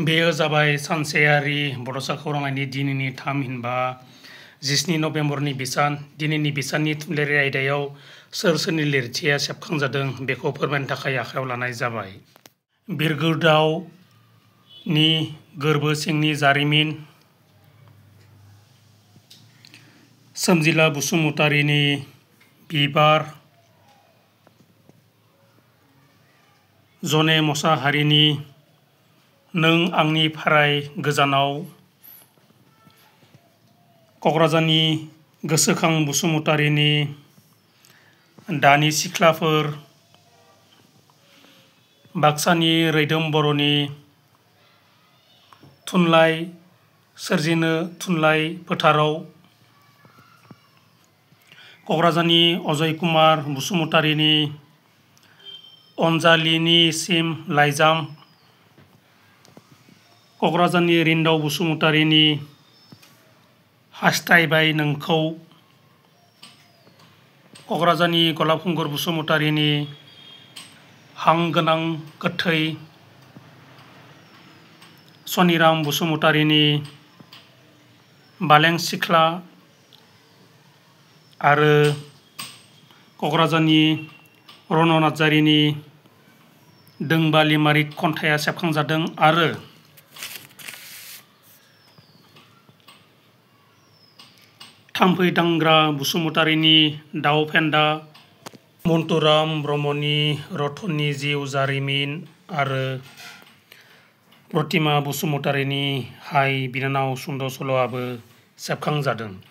बेयो जाबाय सानसेयारि बड'सा खौरांनि दिनैनि थामहिनबा 17 नभेम्बरनि बिसान। दिनैनि बिसाननि थुनलाइयारि आयदायाव सोर सोरनि लिरथिया सेबखांजादों बेखौ फोरमायनो थाखाय आखायाव लानाय जाबाय। बिरगोदावनि गोरबो सिंनि जारिमिन, सोमजिला बसुमतारीनि बिबार, जने मसाहारिनि नों आंनि फाराय गोजानाव, क'क्राझारनि गोसोखां बसुमतारीनि दानि सिख्लाफोर, बाक्सानि रैदोम बर'नि थुनलाइ सोरजिनो थुनलाइ फोथाराव, क'क्राझारनि अजय कुमार बसुमतारीनि अनजालिनिसिम लाइजाम, क'क्राझारनि रिन्दाव बसुमतारीनि हास्थायबाय नोंखौ, क'क्राझारनि गलाबखुंगुर बसुमतारीनि हां गोनां गोथै, सनिराम बसुमतारीनि बालें सिख्ला आरो क'क्राझारनि रन नार्जारिनि दोंबा लिमारिक खन्थाइया सेबखांजादों आरो थाम्फै दांग्रा बसुमतारीनि दाउ फेन्दा, मन्टुराम ब्रह्मनि रतननि जिउ जारिमिन आरो प्रतिमा बसुमतारीनि हाय बिनानाव सुंद' सल'आबो सेबखांजादों।